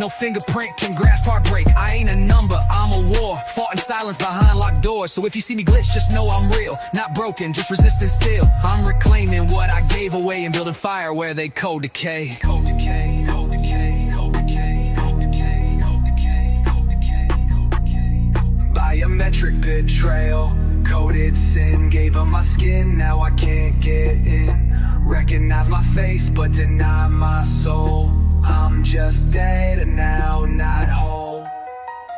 No fingerprint can grasp heartbreak. I ain't a number, I'm a war. Fought in silence behind locked doors. So if you see me glitch, just know I'm real. Not broken, just resisting still. I'm reclaiming what I gave away and building fire where they cold decay. Cold decay, cold decay, cold decay, cold decay, cold decay, cold decay, cold decay. Biometric betrayal, coded sin. Gave up my skin, now I can't get in. Recognize my face, but deny my soul. I'm just dead and now not whole.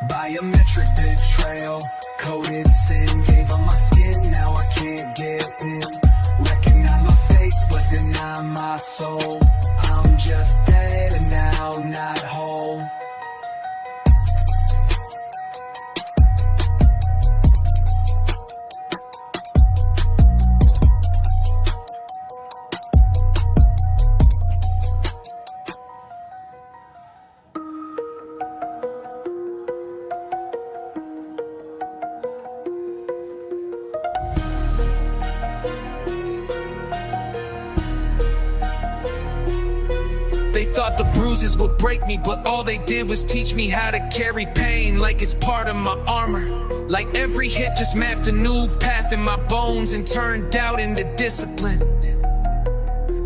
Biometric betrayal, coded sin. Gave up my skin, now I can't get in. Recognize my face, but deny my soul. I'm just dead and now not whole. They thought the bruises would break me, but all they did was teach me how to carry pain like it's part of my armor. Like every hit just mapped a new path in my bones and turned doubt into discipline.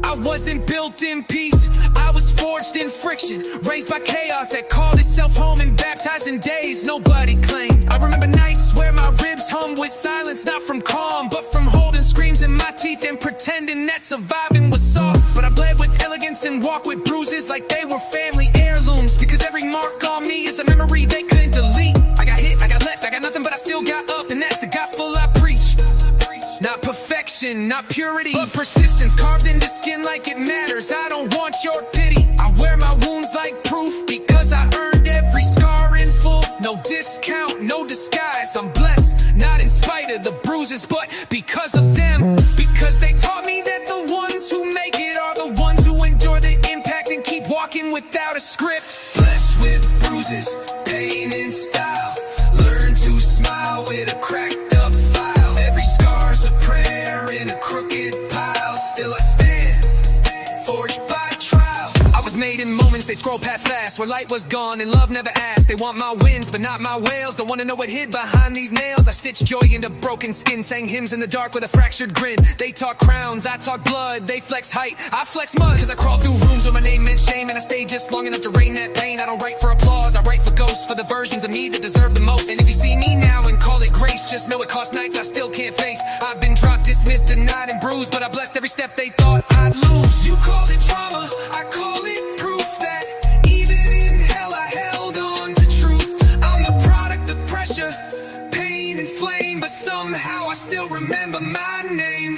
I wasn't built in peace, I was forged in friction. Raised by chaos that called itself home and baptized in days nobody claimed. I remember nights where my ribs hummed with silence, not from calm, but from holding screams in my teeth and pretending that surviving was soft. But I bled with elegance and walked with bruises like they were family heirlooms. Because every mark on me is a memory they couldn't delete. I got hit, I got left, I got nothing, but I still got up. And that's the gospel I preach. Not perfection, not purity, but persistence carved into skin like it matters. I don't want your pity. I wear my wounds like proof because I earned every scar in full. No discount, no disguise. I'm blessed, not in spite of the bruises, but because of them. Because they taught me that the ones who make it are the ones who endure the impact and keep walking without a script. Blessed with bruises, pain and style. Learn to smile with a cracked up file. Every scar's a prayer in a crooked pile. Still I stand, forged by trial. I was made in moments, they scroll past fast, where light was gone and love never asked. They want my wins, but not my wails. Don't wanna know what hid behind these nails. I stitched joy into broken skin, sang hymns in the dark with a fractured grin. They talk crowns, I talk blood. They flex height, I flex mud. Cause I crawled through rooms where my name meant shame, and I stayed just long enough to rain that pain. I don't write for applause, I write for ghosts, for the versions of me that deserve the most. And if you see me now and call it grace, just know it cost nights I still can't face. I've been dropped, dismissed, denied, and bruised, but I blessed every step they thought I'd lose. You call it trauma, I call it proof that even in hell I held on to truth. I'm the product of pressure, pain and flame, but somehow I still remember my name.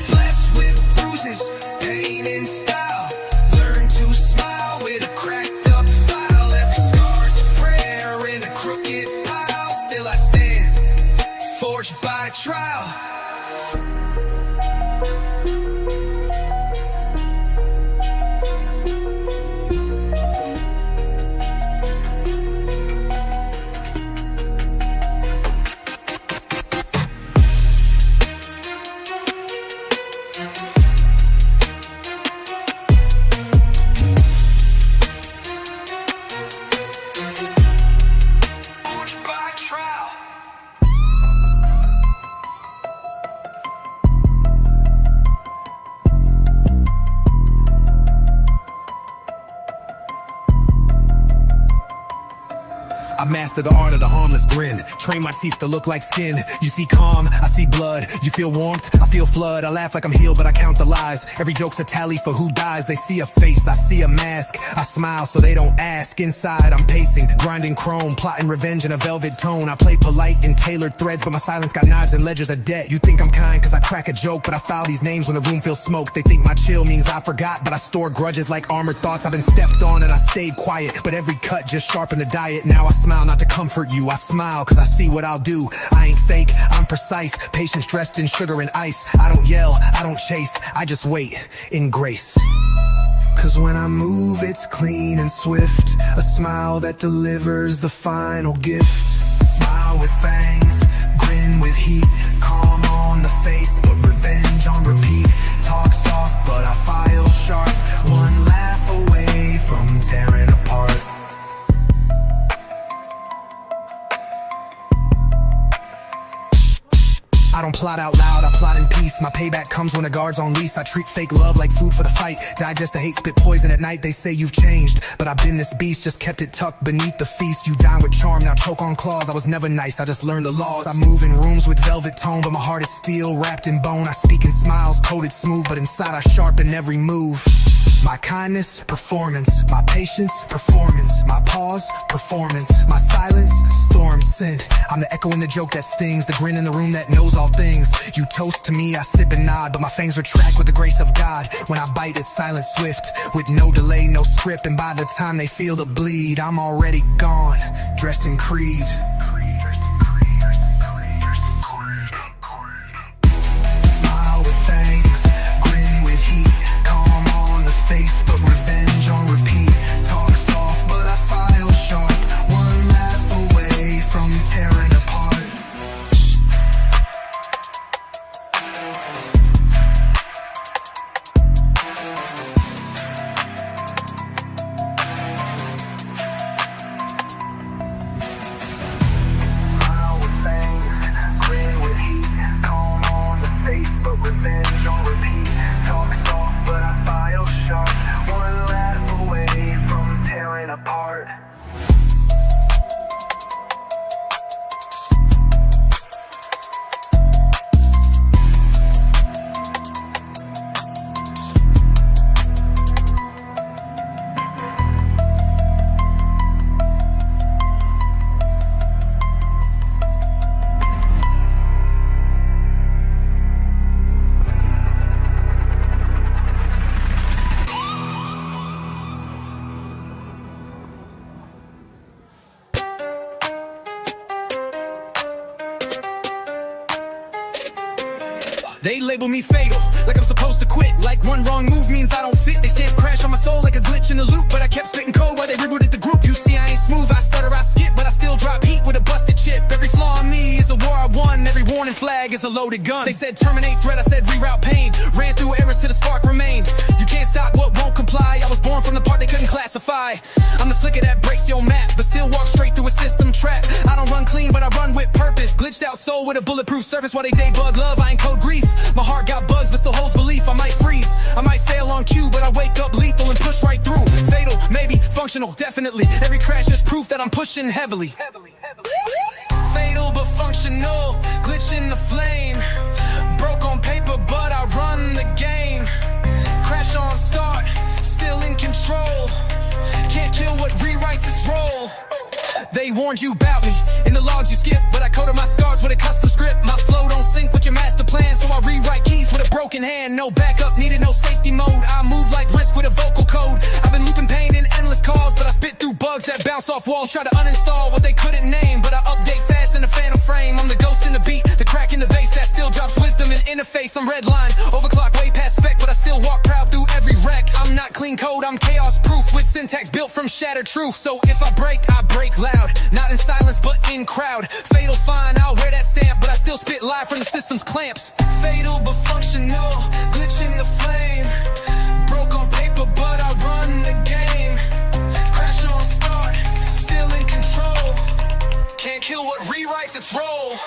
Blessed with bruises, pain and style. Learn to smile with a cracked up file. Every scar's a prayer in a crooked pile. Still I stand, forged by trial. I master the art of the harmless grin. Train my teeth to look like skin. You see calm, I see blood. You feel warmth, I feel flood. I laugh like I'm healed, but I count the lies. Every joke's a tally for who dies. They see a face, I see a mask. I smile so they don't ask. Inside I'm pacing, grinding chrome, plotting revenge in a velvet tone. I play polite in tailored threads, but my silence got knives and ledgers of debt. You think I'm kind cause I crack a joke, but I file these names when the room feels smoke. They think my chill means I forgot, but I store grudges like armored thoughts. I've been stepped on and I stayed quiet, but every cut just sharpened the diet. Now I smile not to comfort you, I smile cause I see what I'll do. I ain't fake, I'm precise. Patience dressed in sugar and ice. I don't yell, I don't chase, I just wait in grace. Cause when I move it's clean and swift. A smile that delivers the final gift. Smile with fangs, grin with heat. Calm on the face, but revenge on repeat. Talk soft, but I file sharp. One laugh away from tearing apart. don't plot out loud, I plot in peace. My payback comes when the guard's on lease. I treat fake love like food for the fight. Digest the hate, spit poison at night. They say you've changed, but I've been this beast, just kept it tucked beneath the feast. You dine with charm, now choke on claws. I was never nice, I just learned the laws. I move in rooms with velvet tone, but my heart is steel, wrapped in bone. I speak in smiles, coated smooth, but inside I sharpen every move. My kindness, performance. My patience, performance. My pause, performance. My silence, storm sent. I'm the echo in the joke that stings, the grin in the room that knows all things. You toast to me, I sip and nod, but my fangs retract with the grace of God. When I bite, it's silent, swift, with no delay, no script. And by the time they feel the bleed, I'm already gone, dressed in creed. Smile with thanks, grin with heat, calm on the face, but revenge on repeat. Talk soft, but I file sharp, one laugh away from tearing apart. Smile with thanks, grin with heat, calm on the face, but revenge on repeat. Talk soft, but I file sharp, one laugh away from tearing apart. They label me fatal, like I'm supposed to quit. Like one wrong move means I don't fit. They say it crash on my soul like a glitch in the loop, but I kept spitting code while they rebooted the group. You see I ain't smooth, I stutter, I skip, but I still drop heat with a busted chip. Every flaw in me is a war I won, every warning flag is a loaded gun. They said terminate threat, I said reroute pain. Ran through errors till the spark remained. You can't stop what won't comply. I was born from the part they couldn't classify. I'm the flicker that breaks your map, but still walk straight through a system trap. I don't run clean, but I run with purpose. Glitched out soul with a bulletproof surface while they day bug love, I ain't code grief. My heart got bugs, but still holds belief. I might freeze, I might fail on cue, but I wake up lethal and push right through. Fatal, maybe, functional, definitely. Every crash is proof that I'm pushing heavily. Fatal but functional, glitch in the flame. Broke on paper, but I run the game. Crash on start, still in control. Can't kill what rewrites its role. They warned you about me in the logs you skip, but I coded my scars with a custom script. My flow don't sync with your master plan, so I rewrite keys with a broken hand. No backup needed, no safety mode. I move like Risk with a vocal code. I've been looping pain in endless calls, but I spit through bugs that bounce off walls. Try to uninstall what they couldn't name, but I update fast in a phantom frame. I'm the ghost in the beat, the crack in the bass that still drops wisdom in interface. I'm redline, overclock way past spec, but I still walk proud through every wreck. I'm not clean code, I'm chaos proof with syntax built from shattered truth. So if I break loud, not in silence but in crowd. Fatal fine, I'll wear that stamp, but I still spit live from the system's clamps. Fatal but functional, glitch in the flame. Broke on paper, but I run the game. Crash on start, still in control. Can't kill what rewrites its role.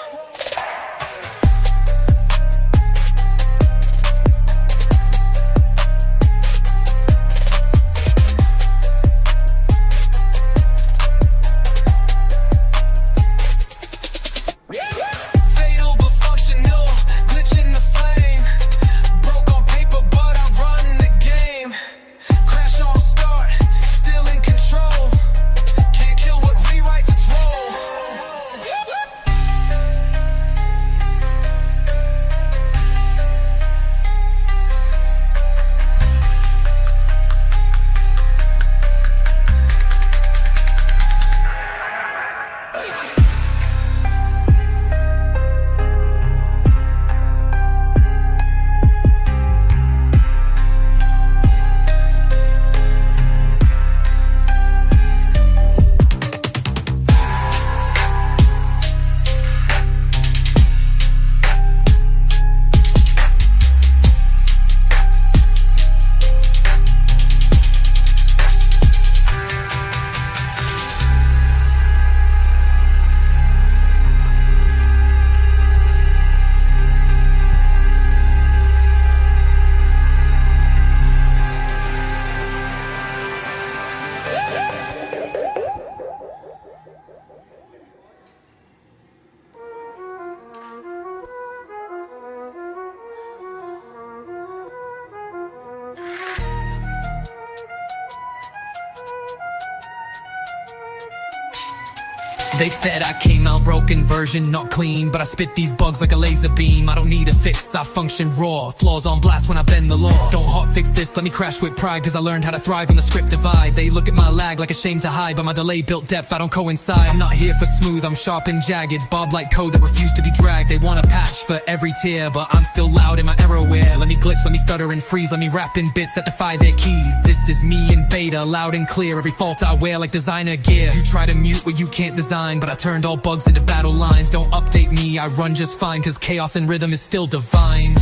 They said I came out broken version, not clean, but I spit these bugs like a laser beam. I don't need a fix, I function raw, flaws on blast when I bend the law. Don't hot fix this, let me crash with pride, cause I learned how to thrive in the script divide. They look at my lag like a shame to hide, but my delay built depth, I don't coincide. I'm not here for smooth, I'm sharp and jagged, bob like code that refused to be dragged. They want a patch for every tier, but I'm still loud in my error aware. Let me glitch, let me stutter and freeze, let me rap in bits that defy their keys. This is me in beta, loud and clear, every fault I wear like designer gear. You try to mute what you can't design, but I turned all bugs into battle lines. Don't update me, I run just fine, cause chaos and rhythm is still divine.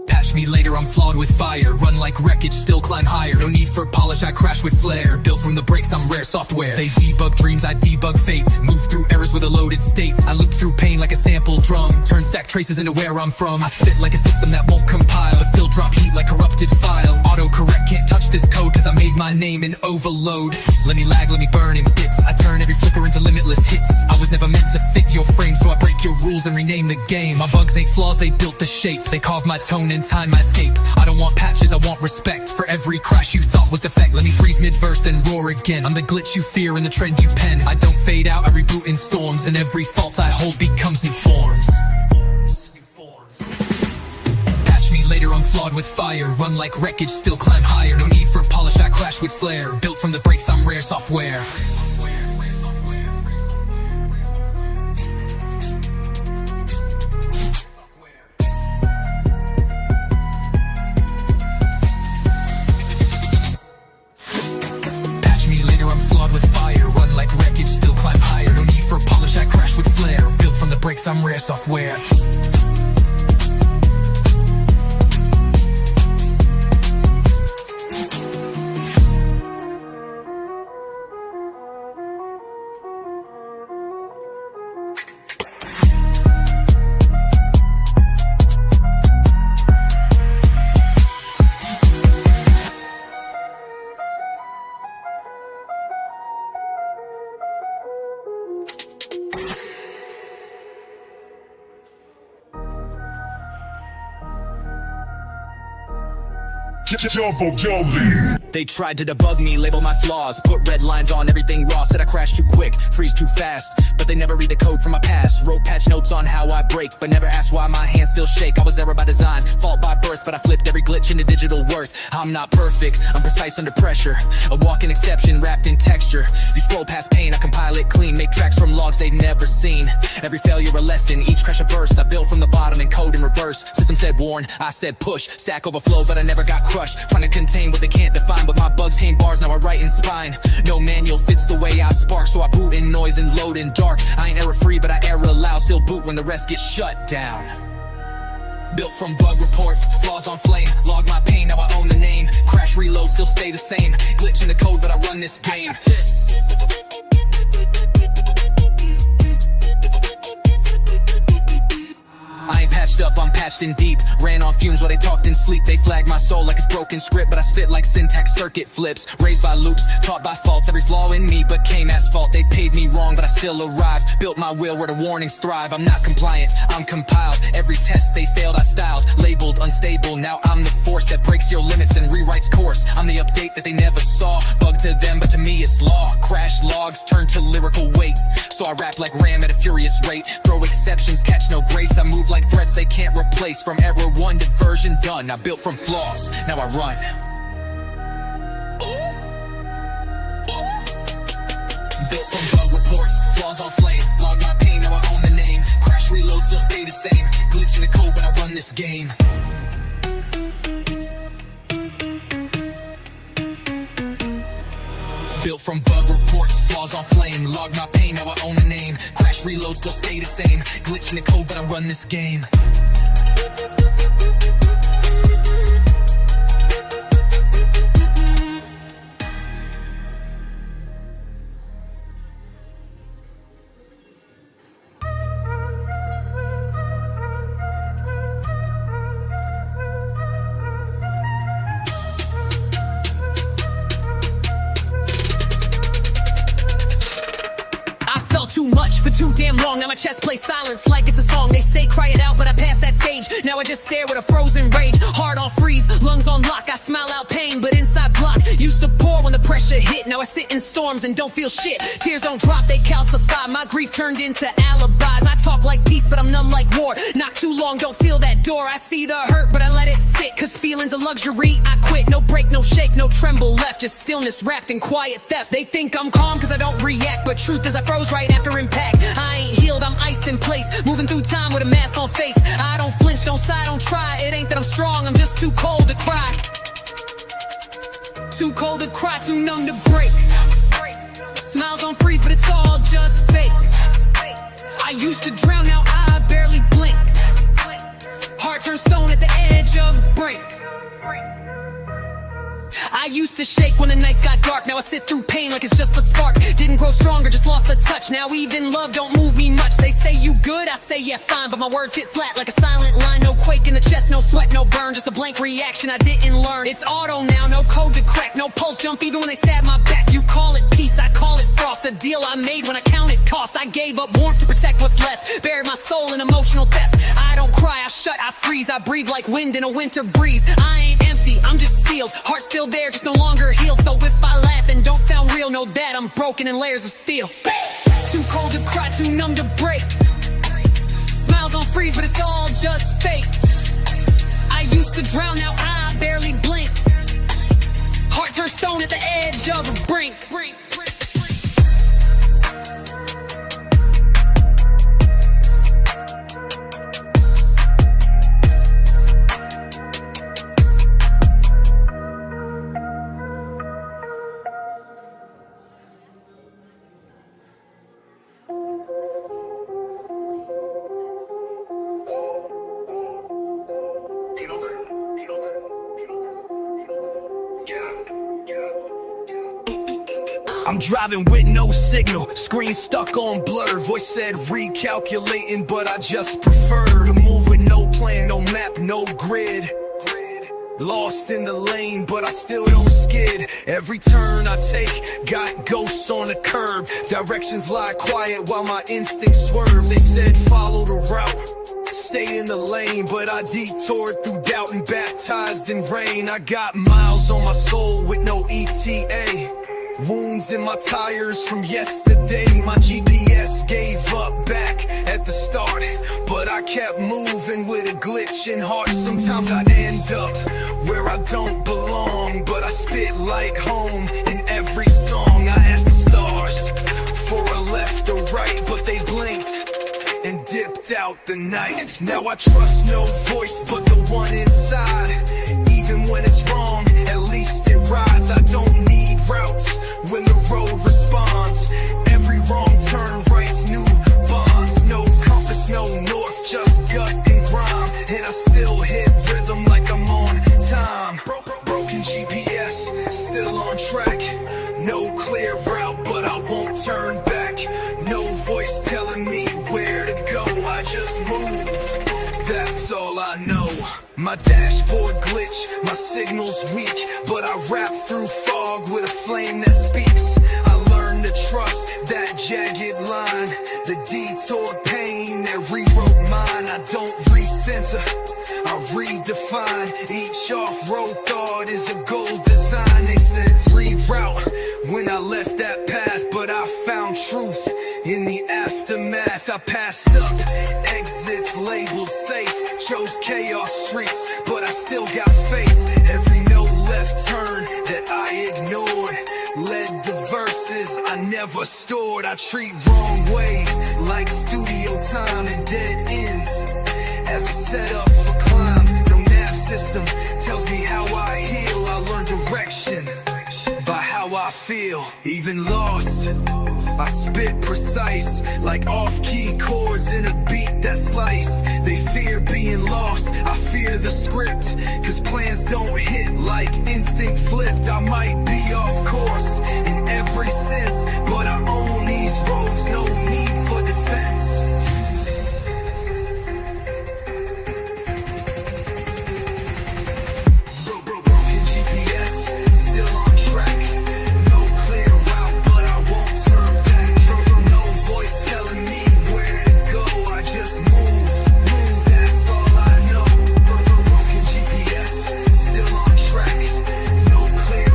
Patch me later, I'm flawed with fire. Run like wreckage, still climb higher. No need for polish, I crash with flair. Built from the breaks, I'm rare software. They debug dreams, I debug fate. Move through errors with a loaded state. I loop through pain like a sample drum. Turn stack traces into where I'm from. I spit like a system that won't compile, but still drop heat like corrupted file. Autocorrect can't touch this code, cause I made my name in overload. Let me lag, let me burn in bits. I turn every flicker into limitless hits. I was never meant to fit your frame, so I break your rules and rename the game. My bugs ain't flaws, they built the shape. They carve my tone and time my escape. I don't want patches, I want respect. For every crash you thought was defect, let me freeze mid-verse then roar again. I'm the glitch you fear and the trend you pen. I don't fade out, I reboot in storms, and every fault I hold becomes new forms. Patch me later, I'm flawed with fire. Run like wreckage, still climb higher. No need for polish, I crash with flair. Built from the breaks, I'm rare software. I'm rare software. They tried to debug me, label my flaws, put red lines on everything raw. Said I crash too quick, freeze too fast, but they never read the code from my past. Wrote patch notes on how I break, but never asked why my hands still shake. I was error by design, fault by birth, but I flipped every glitch into digital worth. I'm not perfect, I'm precise under pressure, a walking exception wrapped in texture. You scroll past pain, I compile it clean, make tracks from logs they've never seen. Every failure a lesson, each crash a verse. I built from the bottom and code in reverse. System said warn, I said push. Stack overflow, but I never got crushed. Trying to contain what they can't define, but my bugs came bars, now I write in spine. No manual fits the way I spark, so I boot in noise and load in dark. I ain't error free, but I error loud, still boot when the rest gets shut down. Built from bug reports, flaws on flame. Log my pain, now I own the name. Crash reload, still stay the same. Glitch in the code, but I run this game. I ain't patched up, I'm patched in deep. Ran on fumes while they talked in sleep. They flagged my soul like it's broken script, but I spit like syntax circuit flips. Raised by loops, taught by faults. Every flaw in me became asphalt. They paid me wrong, but I still arrived. Built my will where the warnings thrive. I'm not compliant, I'm compiled. Every test they failed, I styled. Labeled unstable, now I'm the force that breaks your limits and rewrites course. I'm the update that they never saw. Bug to them, but to me it's law. Crash logs turn to lyrical weight. So I rap like Ram at a furious rate. Throw exceptions, catch no grace. I move like threats they can't replace. From error 1 to version done, I built from flaws, now I run. Built from bug reports, flaws on flame. Log my pain, now I own the name. Crash reload, still stay the same. Glitch in the code, but I run this game. Built from bug reports, flaws on flame. Log my pain, now I own the name. Crash reload, still stay the same. Glitch in the code, but I run this game. Too much for too damn long. Now my chest plays silence like it's a song. They say cry it out, but I passed that stage. Now I just stare with a frozen rage. Heart on freeze, lungs on lock. I smile out pain, but inside blood storms and don't feel shit. Tears don't drop, they calcify. My grief turned into alibis. I talk like peace, but I'm numb like war. Not too long, don't feel that door. I see the hurt, but I let it sit. Cause feeling's a luxury, I quit. No break, no shake, no tremble left. Just stillness wrapped in quiet theft. They think I'm calm cause I don't react, but truth is I froze right after impact. I ain't healed, I'm iced in place. Moving through time with a mask on face. I don't flinch, don't sigh, don't try. It ain't that I'm strong, I'm just too cold to cry. Too cold to cry, too numb to break. Smiles on freeze, but it's all just fake. I used to drown, now I barely blink. Heart turns stone at the edge of a brink. I used to shake when the nights got dark. Now I sit through pain like it's just a spark. Didn't grow stronger, just lost the touch. Now even love don't move me much. They say you good, I say yeah fine, but my words hit flat like a silent line. No quake in the chest, no sweat, no burn, just a blank reaction I didn't learn. It's auto now, no code to crack, no pulse jump even when they stab my back. You call it peace, I call it frost. The deal I made when I counted cost. I gave up warmth to protect what's left. Buried my soul in emotional theft. I don't cry, I shut, I freeze. I breathe like wind in a winter breeze. I ain't empty, I'm just sealed. Heart still there, just no longer healed. So if I laugh and don't sound real, know that I'm broken in layers of steel. Too cold to cry, too numb to break. Smiles on freeze, but it's all just fake. I used to drown, now I barely blink. Heart turns stone at the edge of a brink. I'm driving with no signal, screen stuck on blur. Voice said recalculating, but I just prefer to move with no plan, no map, no grid. Lost in the lane, but I still don't skid. Every turn I take, got ghosts on the curb. Directions lie quiet while my instincts swerve. They said follow the route, stay in the lane, but I detoured through doubt and baptized in rain. I got miles on my soul with no ETA. Wounds in my tires from yesterday. My GPS gave up back at the start, but I kept moving with a glitch in heart. Sometimes I end up where I don't belong, but I spit like home in every song. I asked the stars for a left or right, but they blinked and dipped out the night. Now I trust no voice but the one inside. Even when it's wrong, at least it rides. I don't need routes when the road responds. Every wrong turn writes new bonds. No compass, no north, just gut and grime. And I still hit rhythm like I'm on time. Broken GPS, still on track. No clear route, but I won't turn back. No voice telling me where to go. I just move, that's all I know. My dashboard glitch, my signal's weak, but I rap through fog with a flame that speaks. I learned to trust that jagged line, the detour pain that rewrote mine. I don't recenter, I redefine. Each off-road thought is a goal design. They said reroute when I left that path, but I found truth in the aftermath. I passed up exits labeled safe, chose chaos streets, but I still got faith. Every no left turn that I ignored led to verses I never stored. I treat wrong ways like studio time and dead ends as a setup for climb. No nav system tells me how I heal. I learn direction by how I feel. Even lost, I spit precise like off-key chords in a beat that slice. They fear being lost, I fear the script, cause plans don't hit like instinct flipped. I might be off course in every sense, but I own these roads, no need for defense. Broken GPS, still on track. No clear route, but I won't turn back. No voice telling me where to go. I just move, that's all I know. Broken GPS, still on track. No clear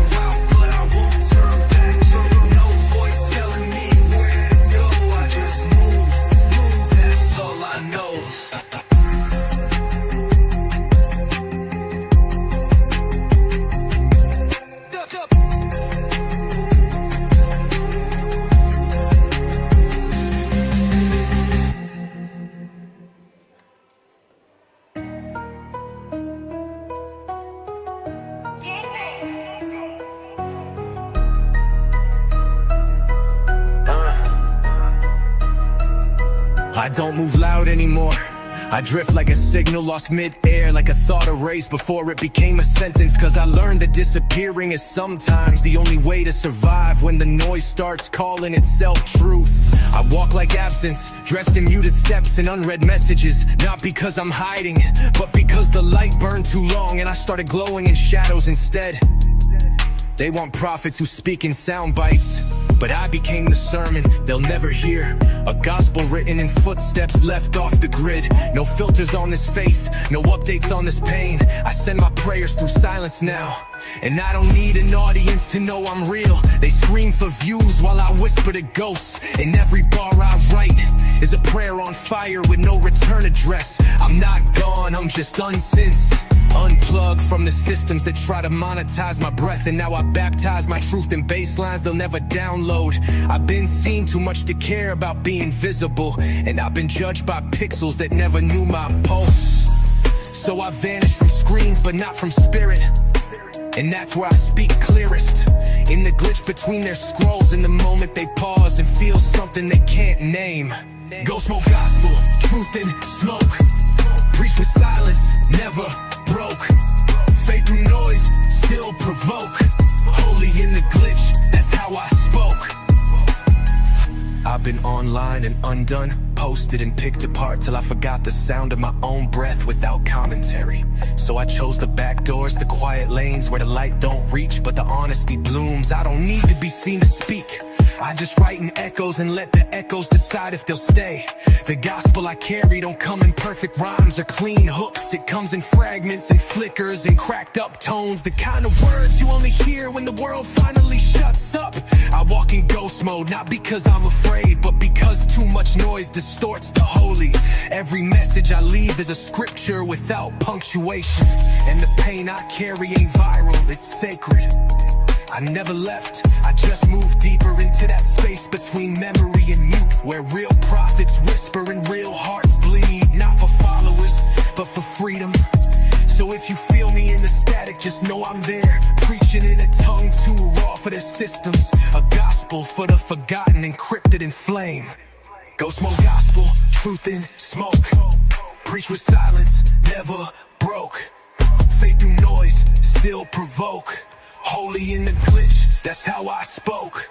I don't move loud anymore. I drift like a signal lost mid-air, like a thought erased before it became a sentence. Cause I learned that disappearing is sometimes the only way to survive when the noise starts calling itself truth. I walk like absence, dressed in muted steps and unread messages. Not because I'm hiding, but because the light burned too long and I started glowing in shadows instead. They want prophets who speak in sound bites, but I became the sermon they'll never hear. A gospel written in footsteps left off the grid. No filters on this faith, no updates on this pain. I send my prayers through silence now, and I don't need an audience to know I'm real. They scream for views while I whisper to ghosts, and every bar I write is a prayer on fire with no return address. I'm not gone, I'm just unsensed, unplugged from the systems that try to monetize my breath. And now I baptize my truth in baselines they'll never download. I've been seen too much to care about being visible, and I've been judged by pixels that never knew my pulse. So I vanished from screens but not from spirit, and that's where I speak clearest. In the glitch between their scrolls, in the moment they pause and feel something they can't name. Go smoke gospel, truth in smoke. Preach with silence, never broke. Fade through noise, still provoke. Holy in the glitch, that's how I spoke. I've been online and undone, posted and picked apart till I forgot the sound of my own breath without commentary. So I chose the back doors, the quiet lanes where the light don't reach but the honesty blooms. I don't need to be seen to speak, I just write in echoes and let the echoes decide if they'll stay. The gospel I carry don't come in perfect rhymes or clean hooks. It comes in fragments and flickers and cracked up tones, the kind of words you only hear when the world finally shuts up. I walk in ghost mode, not because I'm afraid, but because too much noise distorts the holy. Every message I leave is a scripture without punctuation, and the pain I carry ain't viral, it's sacred. I never left, I just moved deeper into that space between memory and mute, where real prophets whisper and real hearts bleed. Not for followers, but for freedom. So if you feel me in the static, just know I'm there, preaching in a tongue too raw for their systems. A gospel for the forgotten, encrypted in flame. Go smoke gospel, truth in smoke. Preach with silence, never broke. Fade through noise, still provoke. Holy in the glitch, that's how I spoke.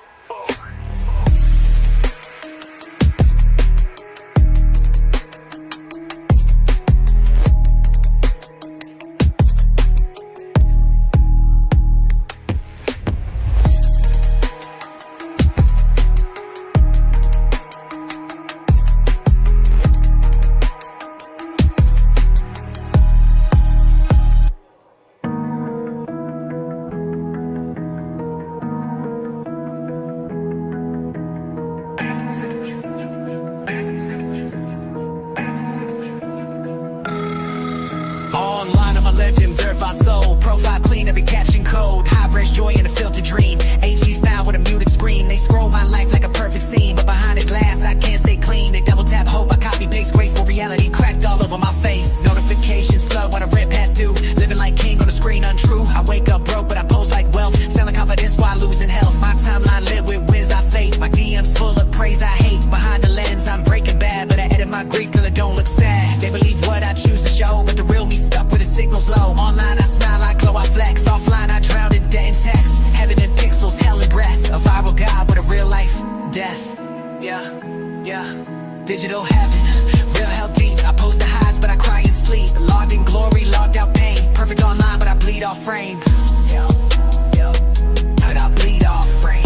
Online I'm a legend, verified soul. Profile clean, every caption code. High-res joy in a filtered dream. HD style with a muted screen. They scroll my life like a perfect scene, but behind the glass I can't stay clean. They double tap hope, I copy paste graceful reality cracked all over my face. Notifications flood when I rip past due. Living like king on the screen, untrue. I wake up broke but I pose like wealth. Selling confidence while losing health. My timeline lit with wins I fake. My DMs full of praise I hate. Behind the lens I'm breaking bad, but I edit my grief till it don't look sad. They believe what I choose to show, but the real me stuck with the signals low. Online I smile, I glow, I flex. Offline I drown in debt and text. Heaven in pixels, hell in breath. A viral God with a real life death. Yeah. Digital heaven, real hell deep. I post the highs but I cry in sleep. Logged in glory, logged out pain. Perfect online but I bleed off frame. But I bleed off frame.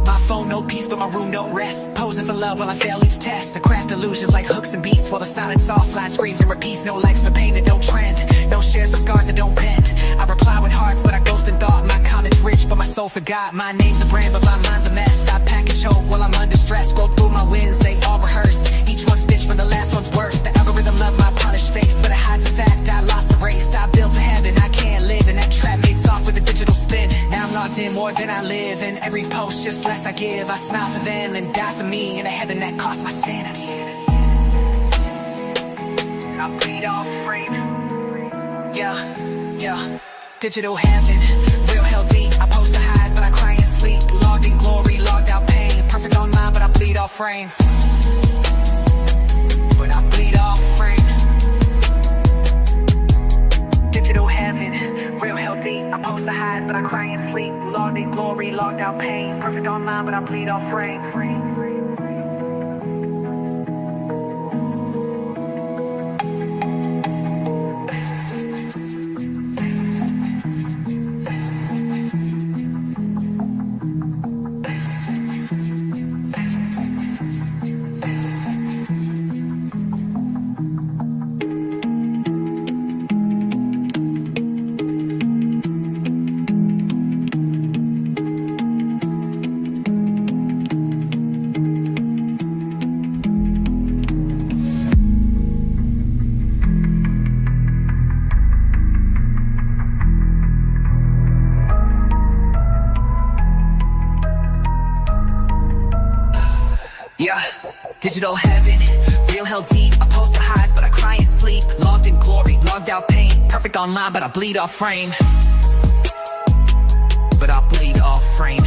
My phone no peace but my room don't rest. Posing for love while I fail each test. I craft illusions like hooks and beats, while the silence offline screams and repeats. No likes for pain that don't trend, no shares for scars that don't bend. I reply with hearts but I ghost in thought. My comments rich but my soul forgot. My name's a brand but my mind's a mess. I package hope while I'm under stress. Scroll through my wins, they all rehearsed. Each one stitched from the last one's worse. The algorithm loved my polished face, but it hides the fact I lost the race. I built to heaven, I can't live in that trap made soft with a digital spin. Now I'm locked in more than I live, and every post just less I give. I smile for them and die for me in a heaven that cost my sanity. I bleed off frame. Yeah. Digital heaven, real hell deep. I post the highs but I cry in sleep. Logged in glory, logged out pain. Perfect online but I bleed bleed off frames. But I bleed off frame. Digital heaven, real hell deep. I post the highs, but I cry in sleep. Logged in glory, logged out pain. Perfect online, but I bleed off frame. Yeah, digital heaven, real hell deep. I post the highs, but I cry in sleep. Logged in glory, logged out pain. Perfect online, but I bleed off frame. But I bleed off frame.